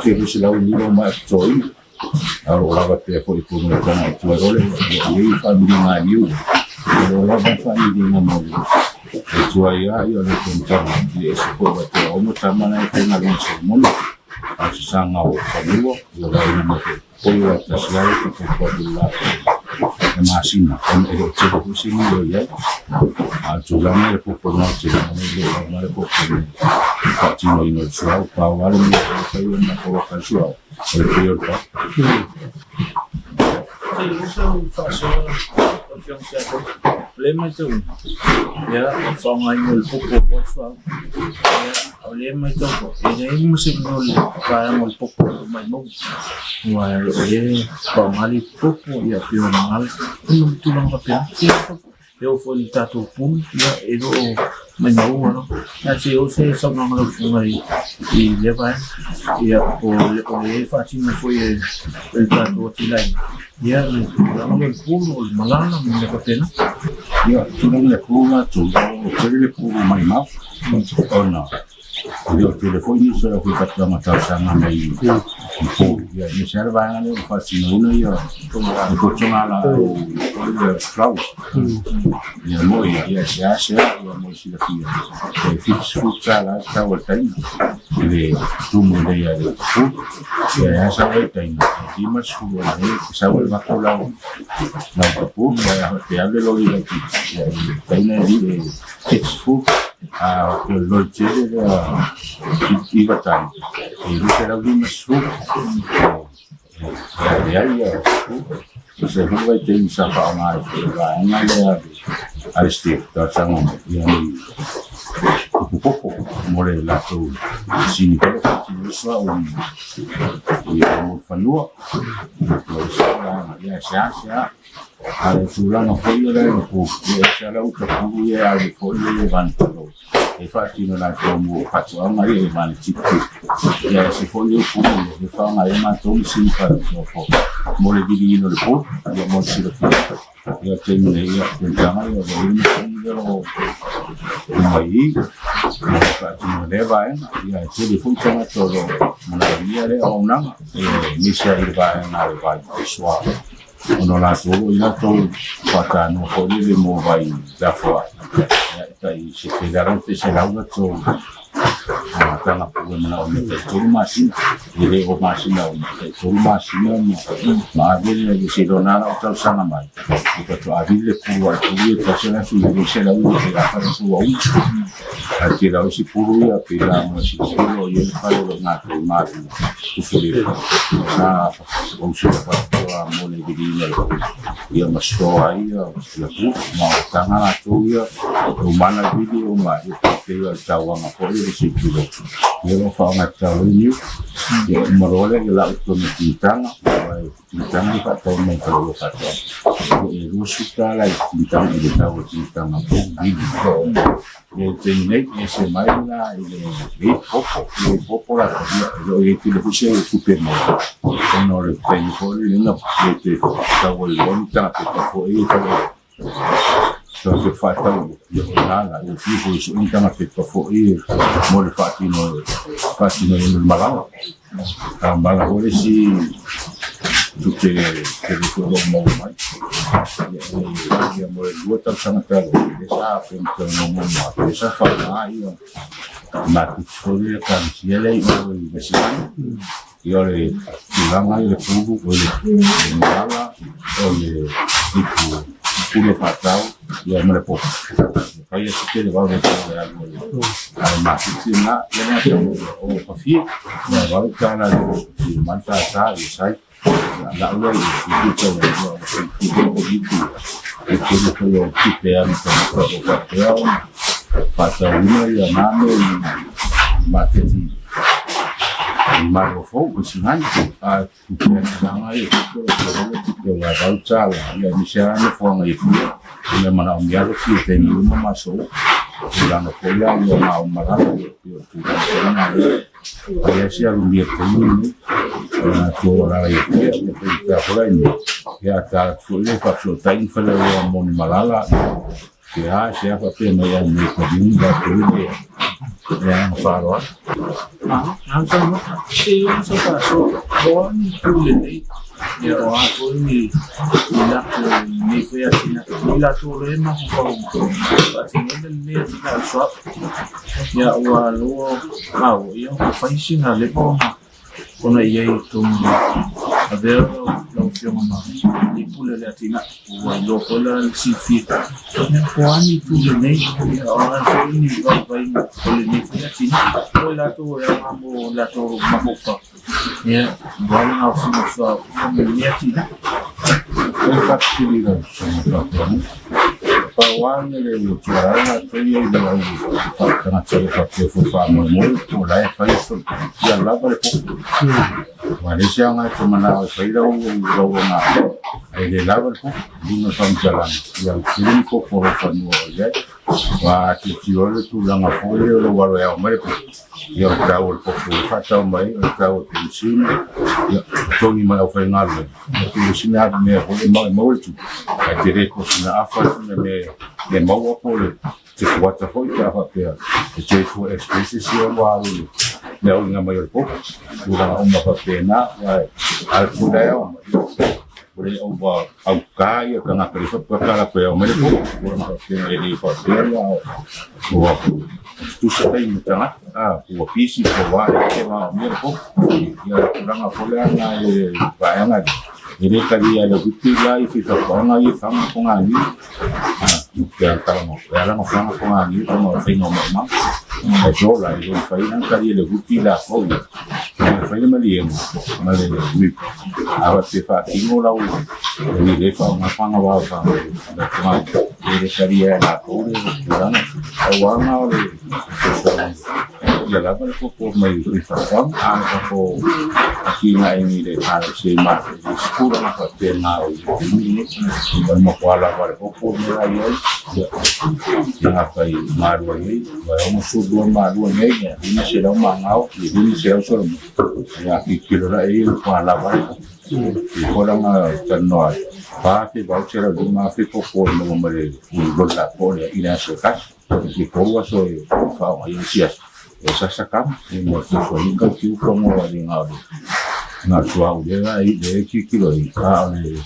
Fero se lau ni ma toi aro lava pe foi por no canal tu role e família mariu aro lava família na mão tu aí eu não contar esse foi até o no tamana e na longe mundo a sanga o família eu lá no foi o tasgari que pode lá masina ele te kusini yo ya a tulama le por no te le por patino ino suau pa wale ni kai na coloca suau el peor pa sí usa un faso confianza le meto ya son año el poco suau ya le meto y de música no le caemos el poco más no le pa mali poco ya pio mal não tulang papel eu fui tato pun ya edo mai mau no ya se eu se só não lo fui e leva ya o le fati me foi el tato tilai ya me tulang el pun o malala me papel ya tulang le pun tu le pun mai mau o no o telefone só foi para matar sama mai po ya ni serva ngale fasi no ya ko chonala o frau ya moi ya ya moi si la fia e fix futsala sta volta in e tu mo de ya de fu ya sa volta in di mas fu la sa volta con la pu ya te hable lo de ya taina di fix fu a lo chile i batang e lui era un massu e aia se non vai te sa fa mai va andare a stare da sangue un poco more la tu si per ci so un io fanno lo sa ya sa al sulano foglio del pu e c'era un capo e al foglio levantano e infatti non ha come faccio a Maria ma il tipo e se foglio pure che fa una ematom si fa dopo mole di vino il pu abbiamo si lo fa io tengo io pensiamo io voglio mai infatti non leva io se li funziona tutto una via le o una mi si arriva in arriva suave ono la solo ina to patano foi de mobile da fora tai se pegaram se lauda to kana problema no mete tudo máximo e lego máximo tudo máximo ma viene di si donare o sana mai perché a ville pure pure faceva su di se la uno che la fa su un a tirare si pure a pegare si solo io fare lo nato immagino tu fuori sa o si fa a mole di vino io ma sto ahí la pu ma kana la tua umana video ma io io stavo a fuori di si chiude io lo fa una tavolinho e una rola che la automaticità di fatto un lo fatto e lo sutta la attività di tavolo di una video e tenere e se mai la il popola e ti lo faccio super molto non lo tengo fuori non potete tavolo di per fuori che fa il tipo su internet che fuori mole fatti nel malato ma ora si tutte le cose non mai abbiamo le due persone che sa non mai sa fa mai ma fuori canzone io le le fugo le mala o le tipo pure fatto io me le posso poi si chiede va a vedere al massimo ma io ho fatto la volta la manca sa sai la lei tutto di e quello che per fatto uno io mando marketing Mario Fogo si mangia a tutti i che la volta la missione fuori e io non ho mai avuto niente ma solo l'hanno foglia io ma un malato io si ha un dietro la e a ta foglia faccio time per la malala che ha si ha fatto mai a me yang faro ang sama si yung sa paso buwan tuloy na ya o ako ni nila ko ni kuya nila tuloy makupang at sinunod niya sila swap ya walo yung papansin na lipo kung na iya itong pero yung mga ipula latina walo ko lang si Fita yung kuhan ito yun ang so ini babay ulit ni Fita wala to makupa ya wala nga sinusa niya sila Pagpapiliran sa mga kapwan, pawang nila yung tiyara na ito yung pagkangat sa pagkifufama mo, wala yung paisun. Yan labar po. Wala siya nga ito manawag sa ilaw yung ilaw nga ay labar po. Hindi na sa jalan. Yang siling ko porofan mo ulit. Wakitiwala tulang ako yung wala yung may po. Yung tawal po po fataw may, yung tawal po sin. Yung mga ufay nga rin. Yung sinabi niya ako yung mga mawalito. At direko sinaafat na may mawa po ulit. Wata po ito ako kaya. Ito po expresses yung wawalo. Meron nga mayor po. Tulang akong mapapena. At po na yun. Boleh ubah kaya kena kerja perkara kaya mereka orang kaya ini fakir lah buat tu sekali macam buat PC buat kena mereka ya orang apa yang ada bayangan ini kali ada bukti lah itu orang lagi sama pengali ya kalau orang sama pengali kalau fenomen itu lah itu fenomen kali ada bukti lah oh fai mali awat sifa tingo lau ni lefa mafanga wa fa da kuma de sharia la ko kurang awanga ole ya la pa ko mai sifa fam an ko akina ini de ala sema skura na pa tena o ni mo kwala wa ko mera yo ya pai marwa ni wa mo sudo marwa ni ni se da mangau ni se o so ya kilo la iyo kwa la ba ko la nga tanwa pa fi ba chera du ma fi ko no mare ni la ko ya ina se ka ki ko wa so fa wa yo sia esa saka ni mo so ni ka ki ko mo ni nga na sua u de de ki kilo i ka ni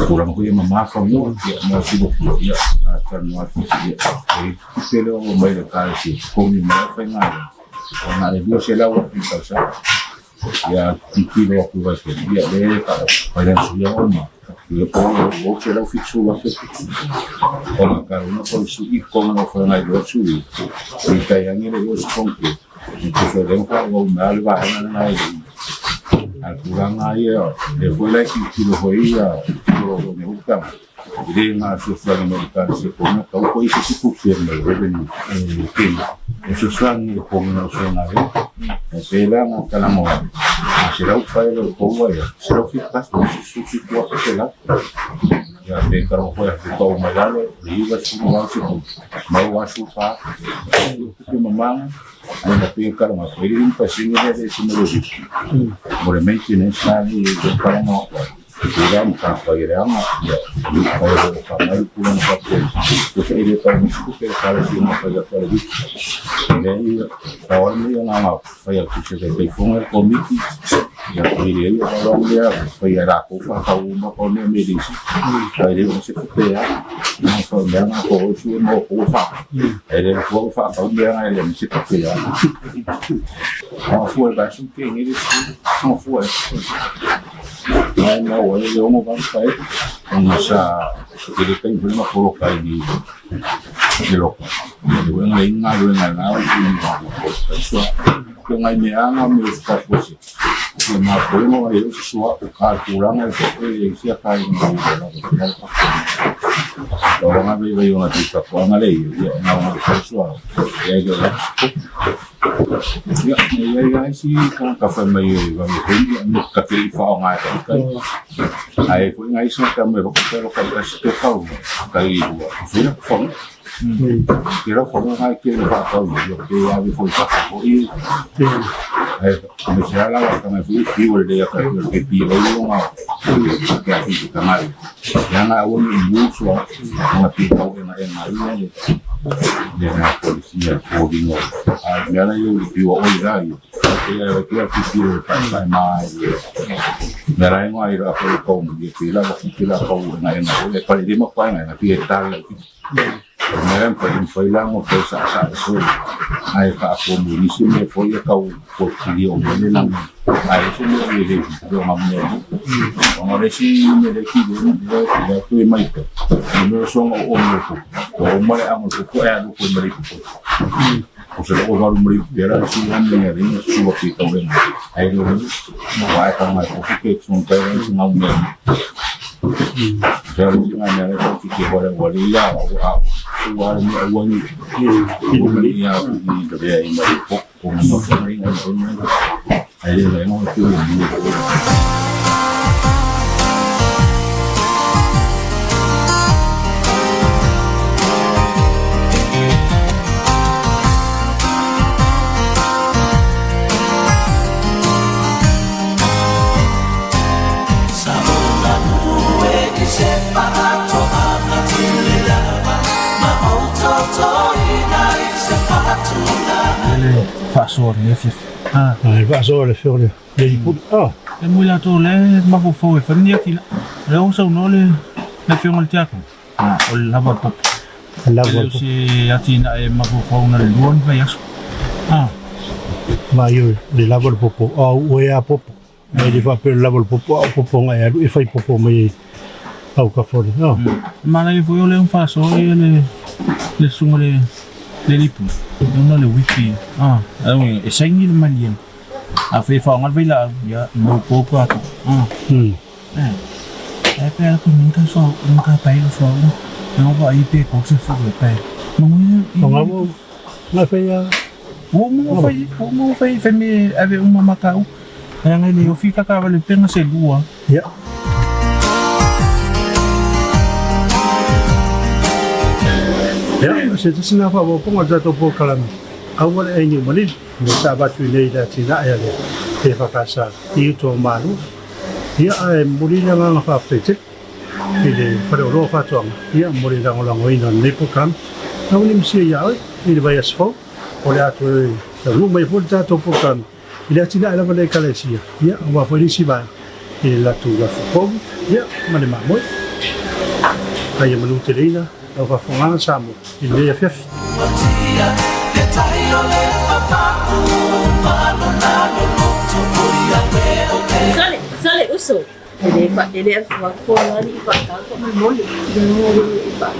kurang ko yung mamafa mo ya mo si bo ya tanwa ki ya ki lo mo mai ka si ko ni ma fa nga na le dio se la wa fi ka sa ya kilo aku baca dia deh pada suya oma dia pun será o fixo lá feito como cara não foi subir como não foi mais do subir e cai aí ele os compre então eu dei um mal vai na kurang aí depois lá que kilo foi a kilo me busca ele na social americana se come tal coisa se puxer no revenue isso só no como não sei nada pela na cala mo será o pai do povo aí será o ficar se ficou a pela ya pe karo foi a ficou malalo riba se não se mau asufa que mamãe ainda pe karo mas ele não passinho de sinologia moramente nem sabe do para não Kurang kaya ya kalau kamar kurang pakai terus ini kalau mesti kalau sih mau kerja lagi ini awal ni yang apa kayak kita telefon komiti ya ini kalau dia kayak aku tahu mau kau medisi jadi mesti kita ya mau yang aku sih mau kufa ada kufa tahu dia ada mesti kita ya aku bahasa ini aku na wale leo mo ban pai sa ele tem uma colocar de loco eu não ia na que ngai me anga me está fosse na poema eu só o calcular mas ele se faz agora na veio uma pista com a lei na pessoal e aí ya si kan kafe mai no kafe fa nga ai foi ngai sa kamera pero kai ka kau kai fira fon kira fon nga ke fa kau yo ke ya vi foi pa ko i ai como se ala la kana fi wol de ka ke pi o yo nga ke ati ka mai ya nga woni muso na pi ko na e mai Nella polizia fuori noi. Mi hanno io più olio, perché più mai. Mi era mai la fuori come di fila, la paura, e poi di mo qua nella pietà. Mereka pergimpailang ko sa so ay ka-communism e foi a kau ko video lang ay so mo ri do mamno ang resi ni de ki de tu mai ko no so o ko mai ang ko ay do ko mari ko so o varu mari era si ang ni ri so ko to ren ay do no ay ka mai ko ke so parents na mo jadi ngana ko ki wala ya Suara ni awal ni, ini ya ini kerja ini pok, pokoknya sering ada yang mau tu. Fasor ni fif. Fasor för det. Det är på. Det mulla to le ma fo fo fa ni ti. Le on so no le na fi ngol tiako. O la ba pop. La ba si atina e ma fo fo na luon va yaso. Ma io le lavo il popo. O e a popo. E di fa per lavo il popo, popo ngai e fai popo mai au ka fo. Ma la fo le un fasor le sungole le lipu. Não le wiki e sai ni malien a fe fa ngal vela ya no pouco ato pera ko nunca pai lo so não vai pe ko se fu pe não não foi ya o foi me ave uma macau yang ele eu fica cavalo pena se lua ya Ya, saya tersenang apa pun ada tu pun kalau awal ini malin, sahabat ini dah tidak ada le, terpaksa itu malu, dia mulai dengan apa tu, ini pada orang facang, dia mulai dengan orang lain ni program, namun ini mesti ya, ini bayar sebab, oleh tu, rumah pun dah tu program, dia tidak ada pada kalisia, ya, apa pun ini siapa, ini lah tu lah pun, ya, mana mahu, ayam menuntut ini. O fa fonga samu ile fef sale uso ele fa ko ali fa ta ko mole de mo fa